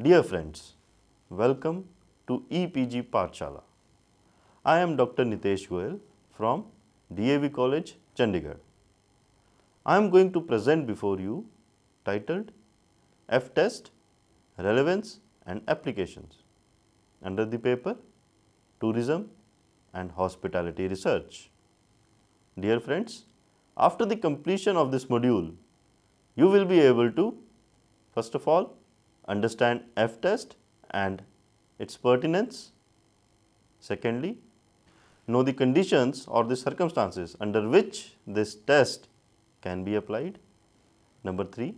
Dear friends, welcome to EPG Pathshala. I am Dr. Nitesh Goyal from DAV College, Chandigarh. I am going to present before you titled F-Test, Relevance and Applications under the paper Tourism and Hospitality Research. Dear friends, after the completion of this module, you will be able to, first of all, understand F-test and its pertinence. Secondly, know the conditions or the circumstances under which this test can be applied. Number 3,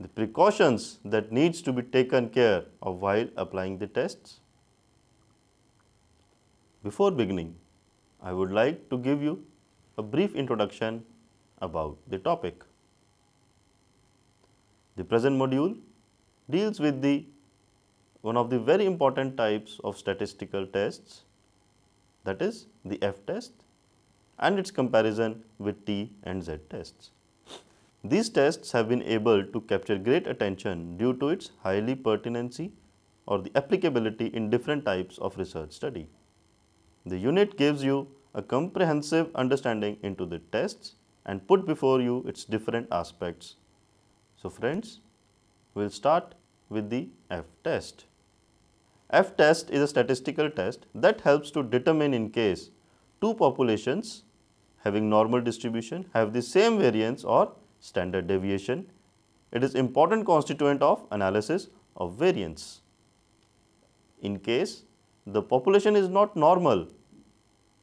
the precautions that needs to be taken care of while applying the tests. Before beginning, I would like to give you a brief introduction about the topic. The present module deals with one of the very important types of statistical tests, that is the F-test and its comparison with T and Z tests. These tests have been able to capture great attention due to its highly pertinency or the applicability in different types of research study. The unit gives you a comprehensive understanding into the tests and put before you its different aspects. So friends, we will start with the F-test. F-test is a statistical test that helps to determine in case two populations having normal distribution have the same variance or standard deviation. It is important constituent of analysis of variance. In case the population is not normal,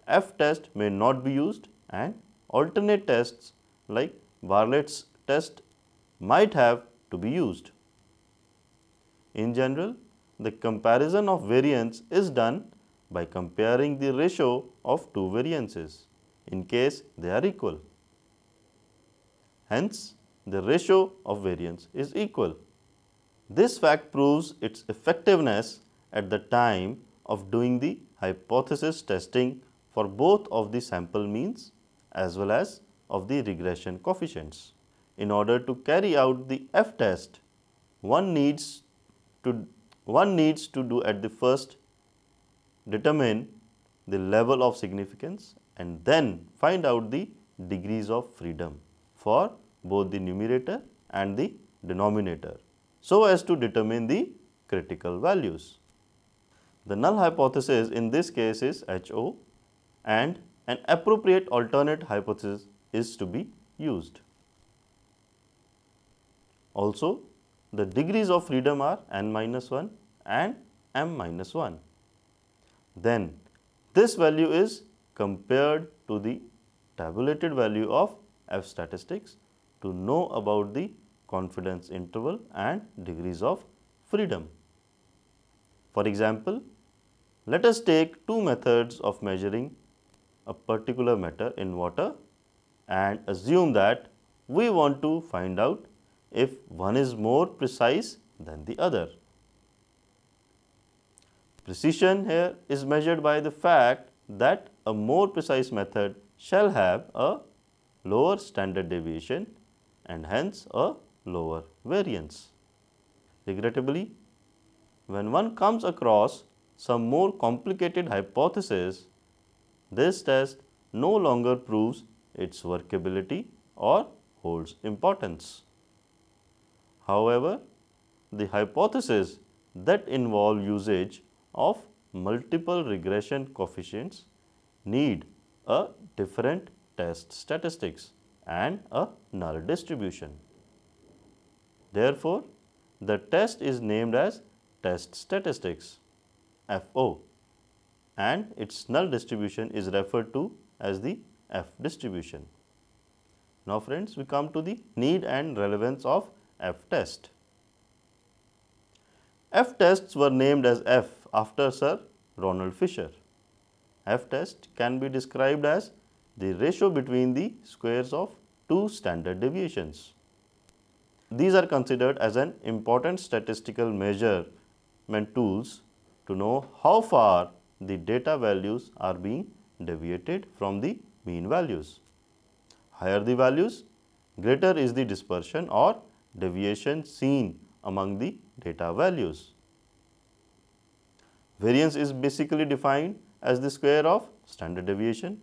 F-test may not be used and alternate tests like Bartlett's test might have to be used. In general, the comparison of variance is done by comparing the ratio of two variances in case they are equal. Hence, the ratio of variance is equal. This fact proves its effectiveness at the time of doing the hypothesis testing for both of the sample means as well as of the regression coefficients. In order to carry out the F-test, one needs to do at the first determine the level of significance and then find out the degrees of freedom for both the numerator and the denominator so as to determine the critical values. The null hypothesis in this case is HO and an appropriate alternate hypothesis is to be used. Also, the degrees of freedom are n-1 and m-1. Then, this value is compared to the tabulated value of F statistics to know about the confidence interval and degrees of freedom. For example, let us take two methods of measuring a particular matter in water and assume that we want to find out if one is more precise than the other. Precision here is measured by the fact that a more precise method shall have a lower standard deviation and hence a lower variance. Regrettably, when one comes across some more complicated hypothesis, this test no longer proves its workability or holds importance. However, the hypotheses that involve usage of multiple regression coefficients need a different test statistics and a null distribution. Therefore, the test is named as test statistics FO and its null distribution is referred to as the F distribution. Now friends, we come to the need and relevance of F-test. F-tests were named as F after Sir Ronald Fisher. F-test can be described as the ratio between the squares of two standard deviations. These are considered as an important statistical measurement tools to know how far the data values are being deviated from the mean values. Higher the values, greater is the dispersion or deviation seen among the data values. Variance is basically defined as the square of standard deviation.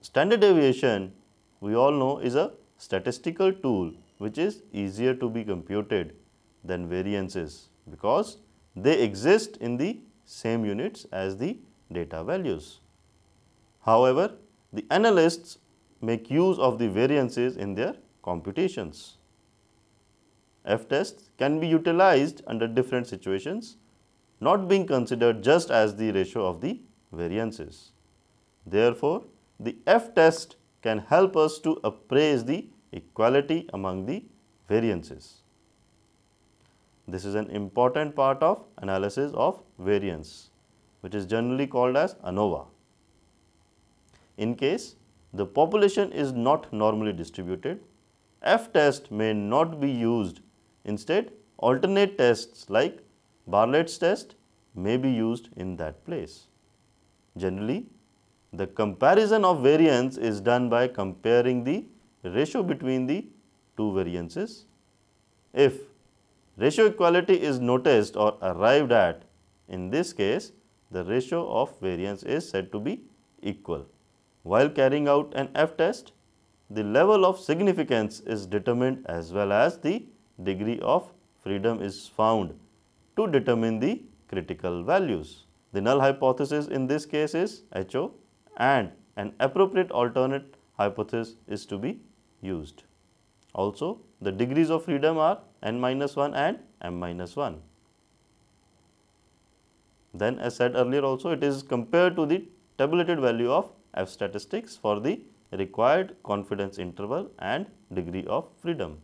Standard deviation, we all know, is a statistical tool which is easier to be computed than variances because they exist in the same units as the data values. However, the analysts make use of the variances in their computations. F-tests can be utilized under different situations, not being considered just as the ratio of the variances. Therefore, the F-test can help us to appraise the equality among the variances. This is an important part of analysis of variance, which is generally called as ANOVA. In case the population is not normally distributed, F-test may not be used. Instead, alternate tests like Bartlett's test may be used in that place. Generally, the comparison of variance is done by comparing the ratio between the two variances. If ratio equality is noticed or arrived at, in this case, the ratio of variance is said to be equal. While carrying out an F-test, the level of significance is determined as well as the degree of freedom is found to determine the critical values. The null hypothesis in this case is HO and an appropriate alternate hypothesis is to be used. Also, the degrees of freedom are n-1 and m-1. Then as said earlier also, it is compared to the tabulated value of F statistics for the required confidence interval and degree of freedom.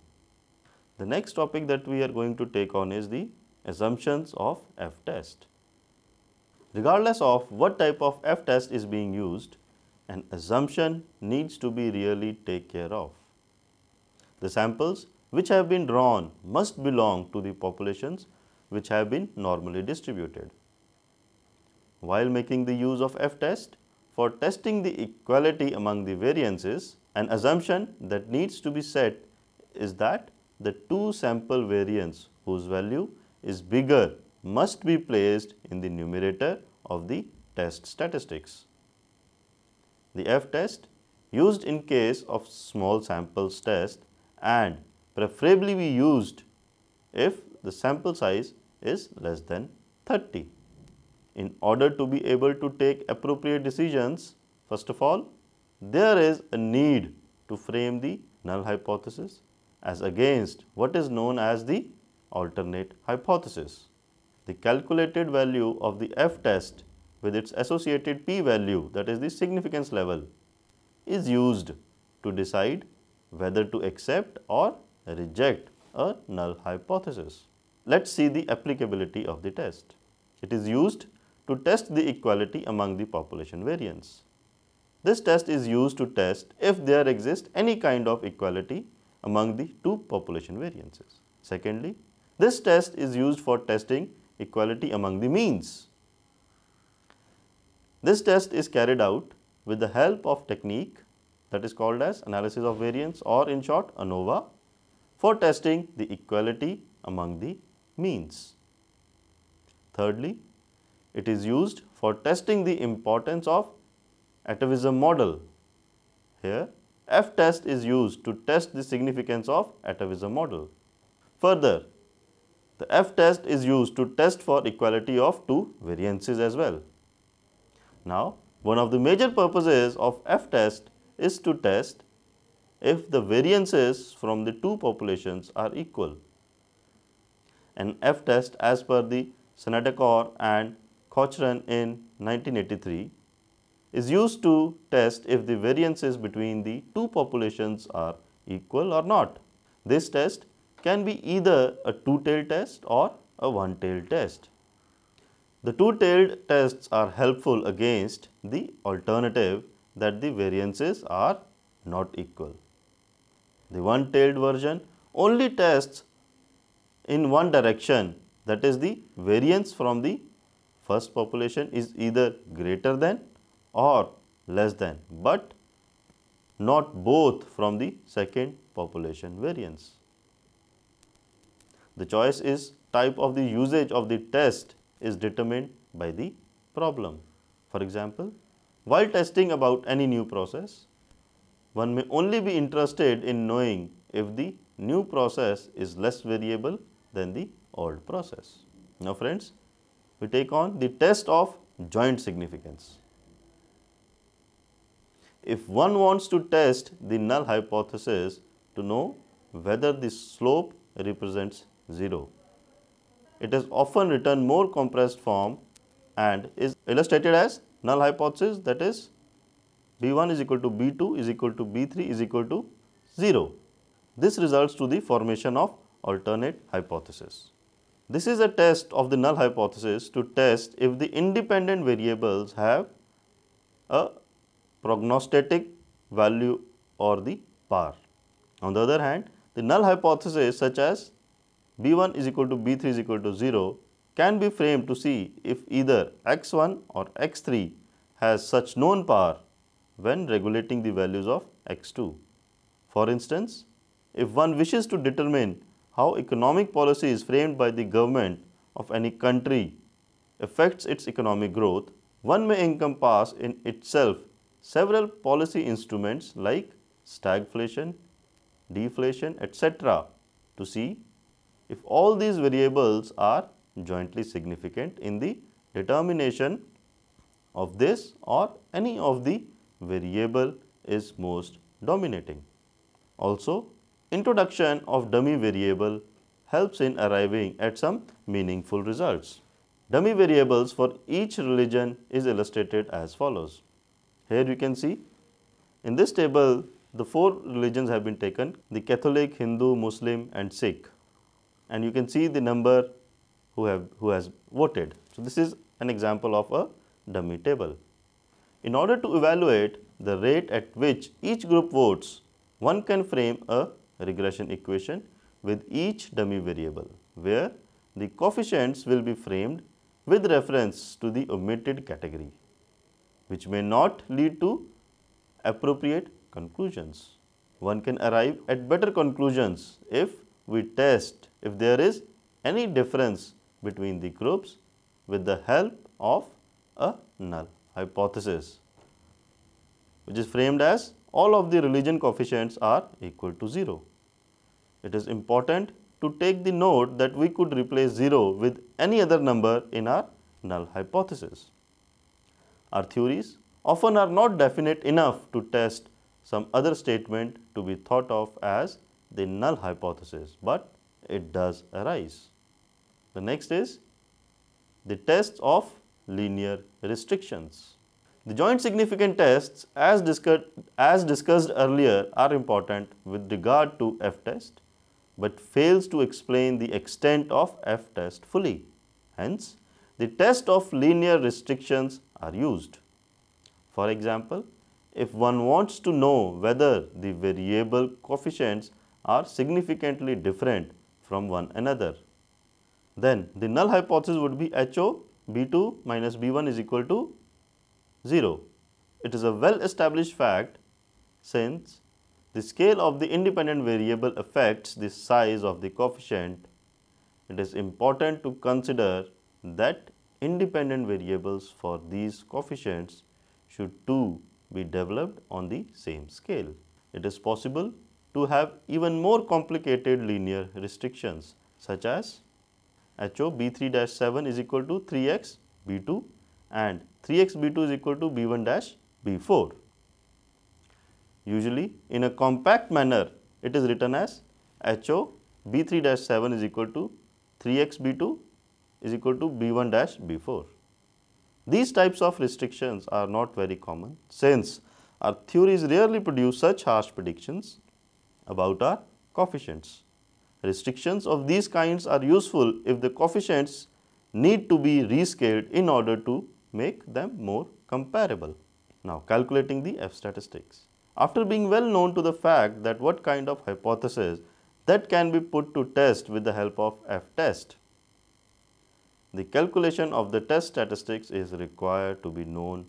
The next topic that we are going to take on is the assumptions of F-test. Regardless of what type of F-test is being used, an assumption needs to be really taken care of. The samples which have been drawn must belong to the populations which have been normally distributed. While making the use of F-test for testing the equality among the variances, an assumption that needs to be set is that the two sample variance whose value is bigger must be placed in the numerator of the test statistics. The F-test used in case of small samples test and preferably be used if the sample size is less than 30. In order to be able to take appropriate decisions, first of all, there is a need to frame the null hypothesis as against what is known as the alternate hypothesis. The calculated value of the F-test with its associated p-value, that is the significance level, is used to decide whether to accept or reject a null hypothesis. Let's see the applicability of the test. It is used to test the equality among the population variance. This test is used to test if there exists any kind of equality among the two population variances. Secondly, this test is used for testing equality among the means. This test is carried out with the help of technique that is called as analysis of variance, or in short ANOVA, for testing the equality among the means. Thirdly, it is used for testing the importance of atavism model. Here, F-test is used to test the significance of atavism model. Further, the F-test is used to test for equality of two variances as well. Now, one of the major purposes of F-test is to test if the variances from the two populations are equal. An F-test as per the Snedeker and Cochran in 1983 is used to test if the variances between the two populations are equal or not. This test can be either a two-tailed test or a one-tailed test. The two-tailed tests are helpful against the alternative that the variances are not equal. The one-tailed version only tests in one direction, that is the variance from the first population is either greater than or less than, but not both from the second population variance. The choice is type of the usage of the test is determined by the problem. For example, while testing about any new process, one may only be interested in knowing if the new process is less variable than the old process. Now friends, we take on the test of joint significance. If one wants to test the null hypothesis to know whether the slope represents 0, it is often written more compressed form and is illustrated as null hypothesis, that is B1 is equal to B2 is equal to B3 is equal to 0. This results to the formation of alternate hypothesis. This is a test of the null hypothesis to test if the independent variables have a prognostic value or the power. On the other hand, the null hypothesis such as B1 is equal to B3 is equal to 0 can be framed to see if either x1 or x3 has such known power when regulating the values of x2. For instance, if one wishes to determine how economic policies framed by the government of any country affects its economic growth, one may encompass in itself several policy instruments like stagflation, deflation, etc. to see if all these variables are jointly significant in the determination of this or any of the variable is most dominating. Also, introduction of dummy variable helps in arriving at some meaningful results. Dummy variables for each religion is illustrated as follows. Here you can see in this table the 4 religions have been taken, the Catholic, Hindu, Muslim and Sikh, and you can see the number who has voted. So, this is an example of a dummy table. In order to evaluate the rate at which each group votes, one can frame a regression equation with each dummy variable, where the coefficients will be framed with reference to the omitted category, which may not lead to appropriate conclusions. One can arrive at better conclusions if we test if there is any difference between the groups with the help of a null hypothesis, which is framed as all of the religion coefficients are equal to 0. It is important to take the note that we could replace 0 with any other number in our null hypothesis. Our theories often are not definite enough to test some other statement to be thought of as the null hypothesis, but it does arise. The next is the tests of linear restrictions. The joint significant tests as discussed earlier are important with regard to F-test, but fails to explain the extent of F-test fully. Hence, the test of linear restrictions are used. For example, if one wants to know whether the variable coefficients are significantly different from one another, then the null hypothesis would be HO B2 minus B1 is equal to 0. It is a well established fact, since the scale of the independent variable affects the size of the coefficient. It is important to consider that independent variables for these coefficients should too be developed on the same scale. It is possible to have even more complicated linear restrictions, such as HO B3-7 is equal to 3x B2 and 3x B2 is equal to B1-B4. Usually, in a compact manner, it is written as HO B3-7 is equal to 3x B2 is equal to B1-B4. These types of restrictions are not very common, since our theories rarely produce such harsh predictions about our coefficients. Restrictions of these kinds are useful if the coefficients need to be rescaled in order to make them more comparable. Now, calculating the F statistics. After being well known to the fact that what kind of hypothesis that can be put to test with the help of F test, the calculation of the test statistics is required to be known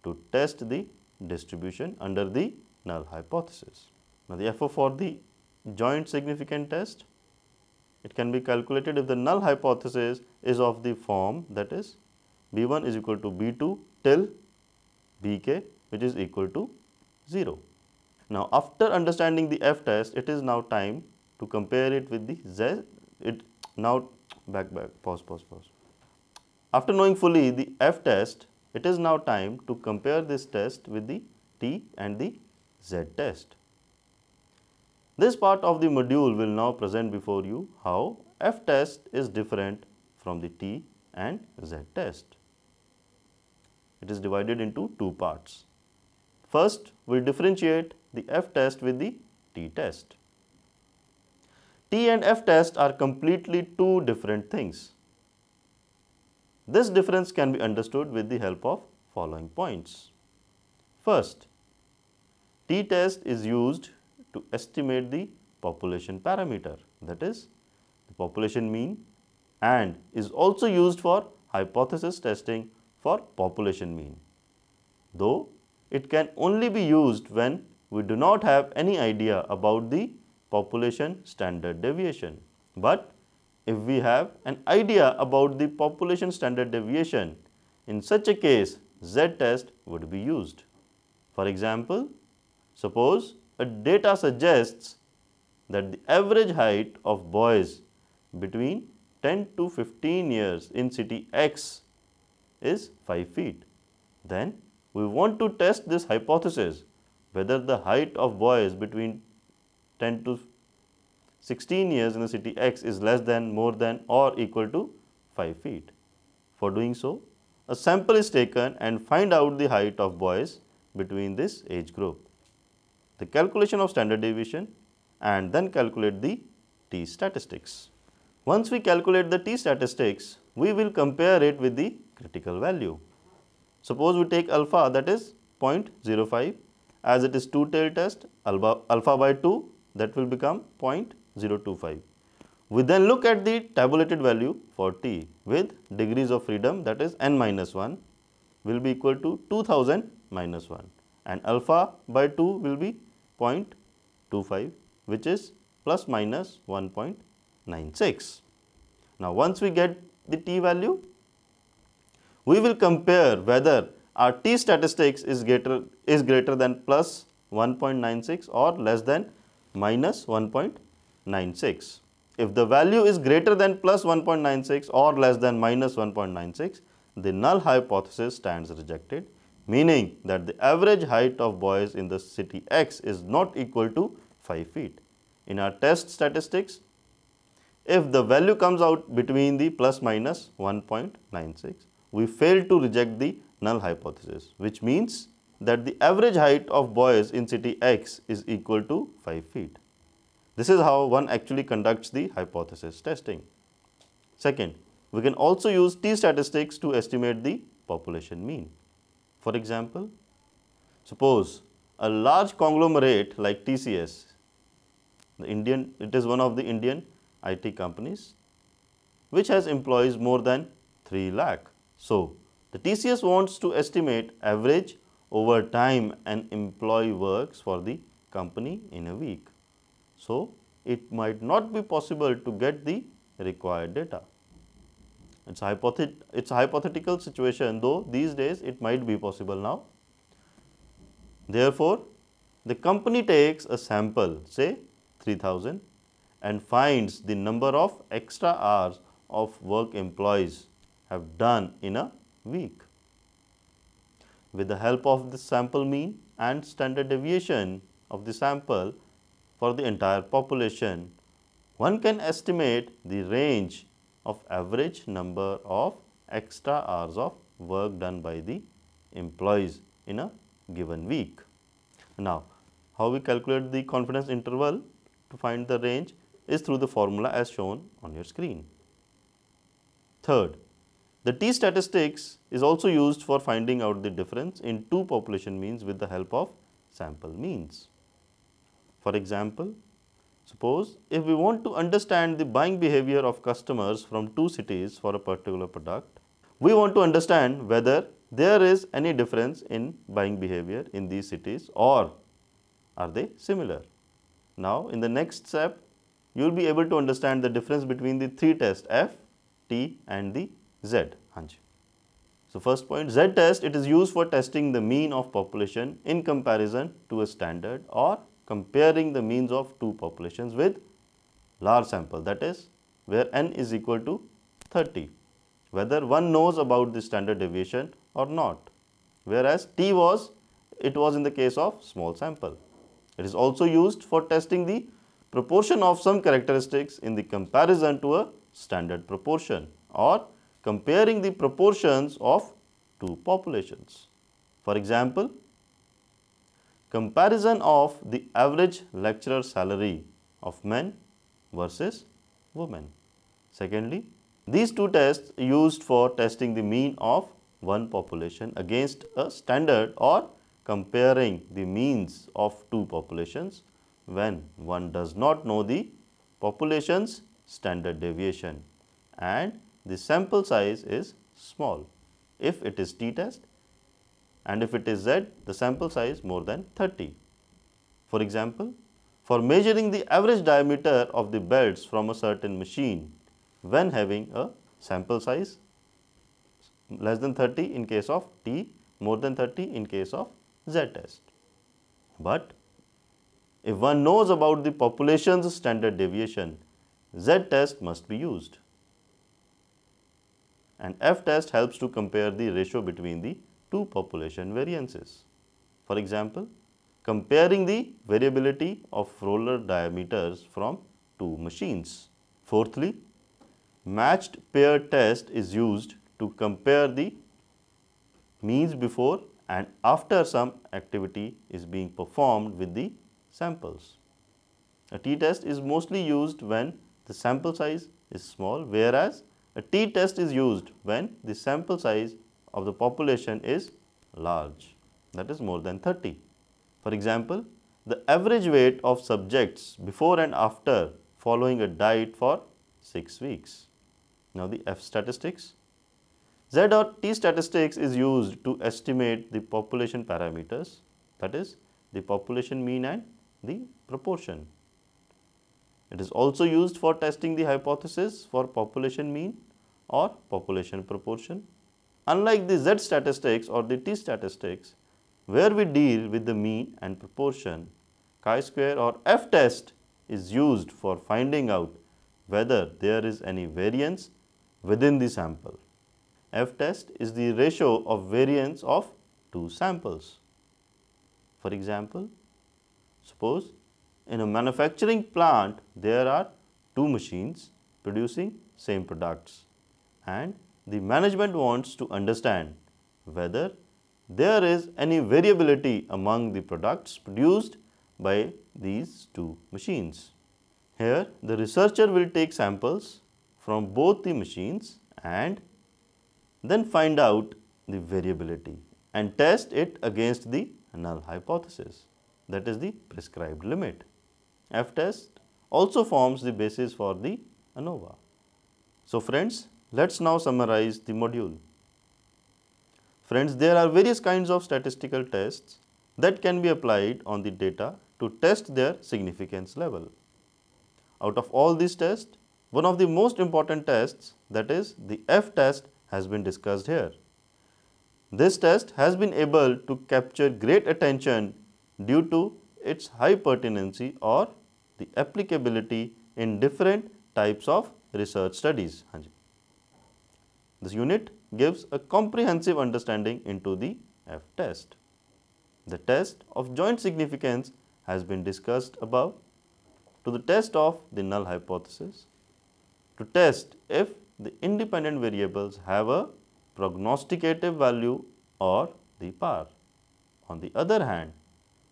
to test the distribution under the null hypothesis. Now, the FO for the joint significant test, it can be calculated if the null hypothesis is of the form, that is B1 is equal to B2 till Bk, which is equal to 0. Now, after understanding the F test, it is now time to compare it with the Z. Pause. After knowing fully the F test, it is now time to compare this test with the T and the Z test. This part of the module will now present before you how F test is different from the T and Z test. It is divided into two parts. First, we differentiate the F test with the T test. T and F test are completely two different things. This difference can be understood with the help of following points. First, T test is used to estimate the population parameter, that is the population mean, and is also used for hypothesis testing for population mean, though it can only be used when we do not have any idea about the population standard deviation. But if we have an idea about the population standard deviation, in such a case Z test would be used. For example, suppose a data suggests that the average height of boys between 10 to 15 years in city X is 5 feet. Then we want to test this hypothesis whether the height of boys between 10 to 16 years in the city X is less than, more than or equal to 5 feet. For doing so, a sample is taken and find out the height of boys between this age group, the calculation of standard deviation, and then calculate the T statistics. Once we calculate the T statistics, we will compare it with the critical value. Suppose we take alpha, that is 0.05, as it is two-tailed test, alpha by 2, that will become 0.025. We then look at the tabulated value for T with degrees of freedom, that is n minus 1 will be equal to 2000 minus 1, and alpha by 2 will be 0.25, which is plus minus 1.96. Now, once we get the T value, we will compare whether our T statistics is greater than plus 1.96 or less than minus 1.96. If the value is greater than plus 1.96 or less than minus 1.96, the null hypothesis stands rejected, meaning that the average height of boys in the city X is not equal to 5 feet. In our test statistics, if the value comes out between the plus minus 1.96, we fail to reject the null hypothesis, which means that the average height of boys in city X is equal to 5 feet. This is how one actually conducts the hypothesis testing. Second, we can also use T statistics to estimate the population mean. For example, suppose a large conglomerate like TCS, it is one of the Indian IT companies, which has employees more than 3 lakh. So, the TCS wants to estimate average over time an employee works for the company in a week. So, it might not be possible to get the required data. It's a hypothetical situation, though these days it might be possible now. Therefore, the company takes a sample, say 3000, and finds the number of extra hours of work employees have done in a week. With the help of the sample mean and standard deviation of the sample for the entire population, one can estimate the range of average number of extra hours of work done by the employees in a given week. Now, how we calculate the confidence interval to find the range is through the formula as shown on your screen. Third, The t-statistics is also used for finding out the difference in two population means with the help of sample means. For example, suppose if we want to understand the buying behavior of customers from two cities for a particular product, we want to understand whether there is any difference in buying behavior in these cities or are they similar. Now, in the next step, you will be able to understand the difference between the three tests F, T and the Z. So, first point, Z test, it is used for testing the mean of population in comparison to a standard or comparing the means of two populations with large sample, that is where n is equal to 30, whether one knows about the standard deviation or not, whereas T was in the case of small sample. It is also used for testing the proportion of some characteristics in the comparison to a standard proportion or comparing the proportions of two populations. For example, comparison of the average lecturer salary of men versus women. Secondly, these two tests are used for testing the mean of one population against a standard or comparing the means of two populations when one does not know the population's standard deviation and the sample size is small. If it is T test and if it is Z, the sample size more than 30. For example, for measuring the average diameter of the belts from a certain machine when having a sample size less than 30 in case of T, more than 30 in case of Z test. But if one knows about the population's standard deviation, Z test must be used. And F test helps to compare the ratio between the two population variances. For example, comparing the variability of roller diameters from two machines. Fourthly, matched pair test is used to compare the means before and after some activity is being performed with the samples. A T test is mostly used when the sample size is small, whereas a T test is used when the sample size of the population is large, that is more than 30. For example, the average weight of subjects before and after following a diet for 6 weeks. Now, the F statistics. Z or T statistics is used to estimate the population parameters, that is the population mean and the proportion. It is also used for testing the hypothesis for population mean or population proportion. Unlike the Z statistics or the T statistics, where we deal with the mean and proportion, chi-square or F test is used for finding out whether there is any variance within the sample. F test is the ratio of variance of two samples. For example, suppose in a manufacturing plant there are two machines producing same products and the management wants to understand whether there is any variability among the products produced by these two machines. Here the researcher will take samples from both the machines and then find out the variability and test it against the null hypothesis, that is the prescribed limit. F test also forms the basis for the ANOVA. So, friends, let us now summarize the module. Friends, there are various kinds of statistical tests that can be applied on the data to test their significance level. Out of all these tests, one of the most important tests, that is the F test, has been discussed here. This test has been able to capture great attention due to its high pertinency or the applicability in different types of research studies. This unit gives a comprehensive understanding into the F test. The test of joint significance has been discussed above, to the test of the null hypothesis, to test if the independent variables have a prognosticative value or the power. On the other hand,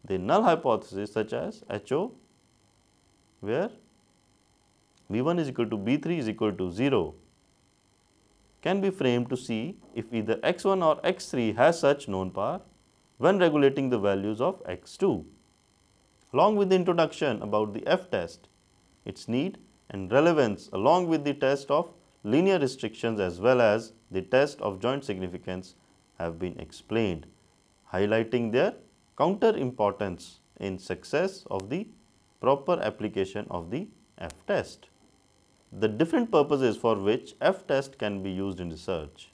the null hypothesis such as HO, where V1 is equal to B3 is equal to 0, can be framed to see if either x1 or x3 has such known power when regulating the values of x2. Along with the introduction about the f-test, its need and relevance along with the test of linear restrictions as well as the test of joint significance have been explained, highlighting their counter importance in success of the proper application of the f-test. The different purposes for which f-test can be used in research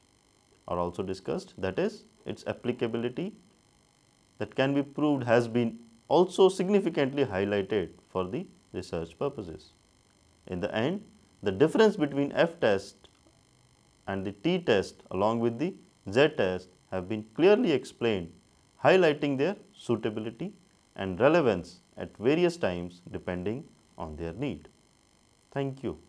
are also discussed, that is, its applicability that can be proved has been also significantly highlighted for the research purposes. In the end, the difference between f-test and the t-test along with the z-test have been clearly explained, highlighting their suitability and relevance at various times depending on their need. Thank you.